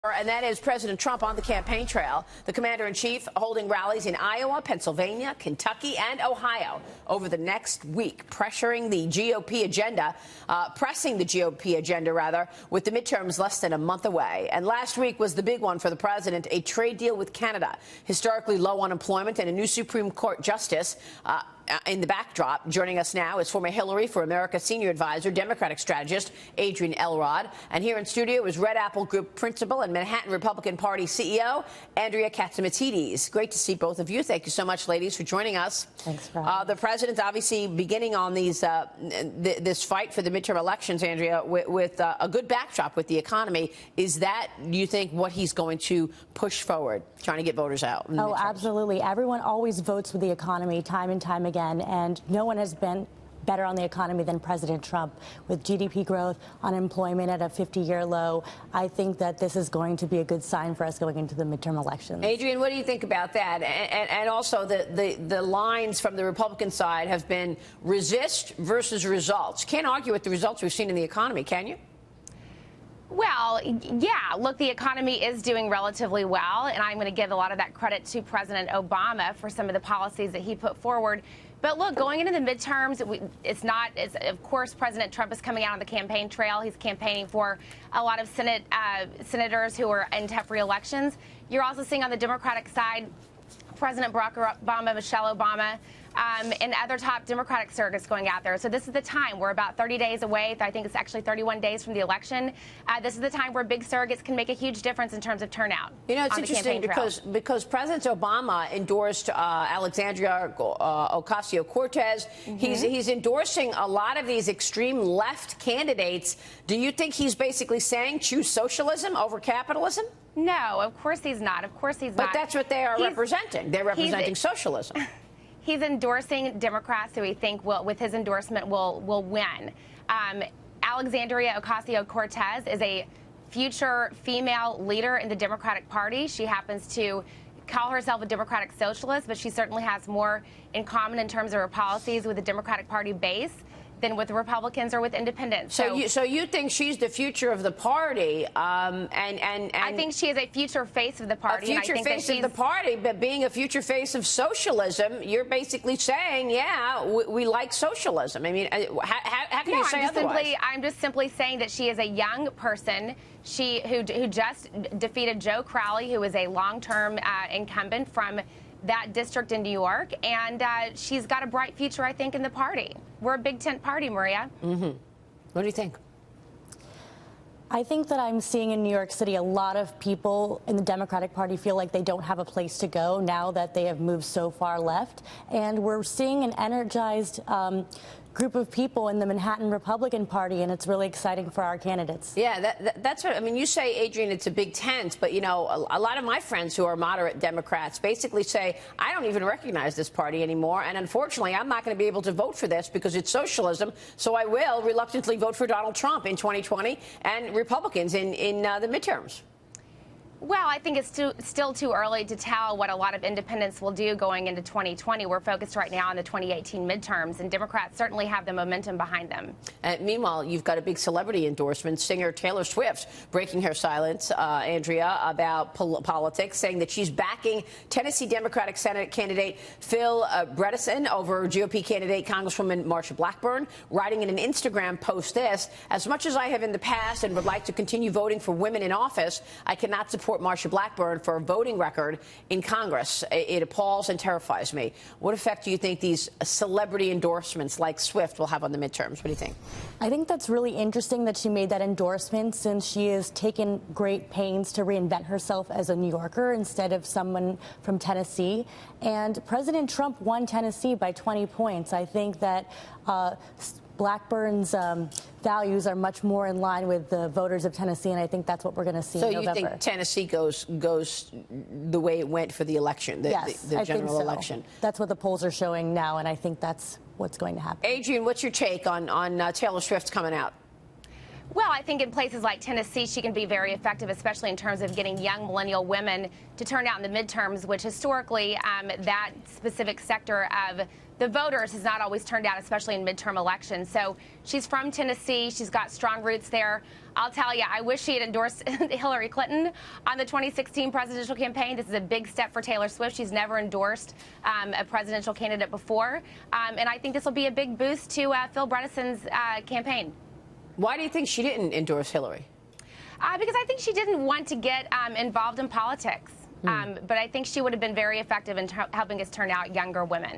And that is President Trump on the campaign trail. The commander-in-chief holding rallies in Iowa, Pennsylvania, Kentucky, and Ohio over the next week, pressing the GOP agenda, with the midterms less than a month away. And last week was the big one for the president, a trade deal with Canada, historically low unemployment, and a new Supreme Court justice in the backdrop. Joining us now is former Hillary for America senior advisor, Democratic strategist Adrienne Elrod. And here in studio is Red Apple Group principal and Manhattan Republican Party CEO, Andrea Catsimatidis. Great to see both of you. Thank you so much, ladies, for joining us. Thanks for having The president's obviously beginning on these this fight for the midterm elections, Andrea, with a good backdrop with the economy. Is that, do you think, what he's going to push forward, trying to get voters out? Oh, absolutely. Everyone always votes with the economy time and time again. And no one has been better on the economy than President Trump. With GDP growth, unemployment at a 50-year low, I think that this is going to be a good sign for us going into the midterm elections. Adrienne, what do you think about that? And also the lines from the Republican side have been resist versus results. Can't argue with the results we've seen in the economy, can you? Well, yeah, look, the economy is doing relatively well, and I'm going to give a lot of that credit to President Obama for some of the policies that he put forward. But look, going into the midterms, of course, President Trump is coming out on the campaign trail. He's campaigning for a lot of senators who are in tough re-elections. You're also seeing on the Democratic side, President Barack Obama, Michelle Obama, and other top Democratic surrogates going out there. So this is the time. We're about 30 days away. I think it's actually 31 days from the election. This is the time where big surrogates can make a huge difference in terms of turnout. You know, it's interesting because President Obama endorsed Alexandria Ocasio-Cortez. He's endorsing a lot of these extreme left candidates. Do you think he's basically saying choose socialism over capitalism? No, of course he's not. Of course he's not. But that's what they are representing. They're representing socialism. He's endorsing Democrats who we think with his endorsement will win. Alexandria Ocasio-Cortez is a future female leader in the Democratic Party. She happens to call herself a Democratic socialist, but she certainly has more in common in terms of her policies with the Democratic Party base than with Republicans or with independents. So you think she's the future of the party, and I think she is a future face of the party. A future face of the party, but being a future face of socialism, you're basically saying, yeah, we like socialism. I mean, how can you say otherwise? I'm just simply saying that she is a young person. Who just defeated Joe Crowley, who is a long-term incumbent from that district in New York, and she's got a bright future, I think, in the party. We're a big tent party, Maria. What do you think? I think that I'm seeing in New York City a lot of people in the Democratic Party feel like they don't have a place to go now that they have moved so far left. And we're seeing an energized group of people in the Manhattan Republican Party, and it's really exciting for our candidates. Yeah, that's what I mean. You say, Adrienne, it's a big tent, but, you know, a lot of my friends who are moderate Democrats basically say, I don't even recognize this party anymore, and unfortunately, I'm not going to be able to vote for this because it's socialism, so I will reluctantly vote for Donald Trump in 2020 and Republicans in the midterms. Well, I think it's still too early to tell what a lot of independents will do going into 2020. We're focused right now on the 2018 midterms, and Democrats certainly have the momentum behind them. Meanwhile, you've got a big celebrity endorsement, singer Taylor Swift, breaking her silence, Andrea, about politics, saying that she's backing Tennessee Democratic Senate candidate Phil Bredesen over GOP candidate Congresswoman Marsha Blackburn, writing in an Instagram post this: as much as I have in the past and would like to continue voting for women in office, I cannot support Marsha Blackburn for a voting record in Congress. It appalls and terrifies me. What effect do you think these celebrity endorsements like Swift will have on the midterms? What do you think? I think that's really interesting that she made that endorsement, since she has taken great pains to reinvent herself as a New Yorker instead of someone from Tennessee. And President Trump won Tennessee by 20 points. I think that Blackburn's values are much more in line with the voters of Tennessee, and I think that's what we're going to see in November. So you think Tennessee goes the way it went for the election, the general election? That's what the polls are showing now, and I think that's what's going to happen. Adrienne, what's your take on Taylor Swift coming out? Well, I think in places like Tennessee, she can be very effective, especially in terms of getting young millennial women to turn out in the midterms, which historically that specific sector of the voters has not always turned out, especially in midterm elections. So she's from Tennessee. She's got strong roots there. I'll tell you, I wish she had endorsed Hillary Clinton on the 2016 presidential campaign. This is a big step for Taylor Swift. She's never endorsed a presidential candidate before. And I think this will be a big boost to Phil Bredesen's campaign. Why do you think she didn't endorse Hillary? Because I think she didn't want to get involved in politics. But I think she would have been very effective in helping us turn out younger women.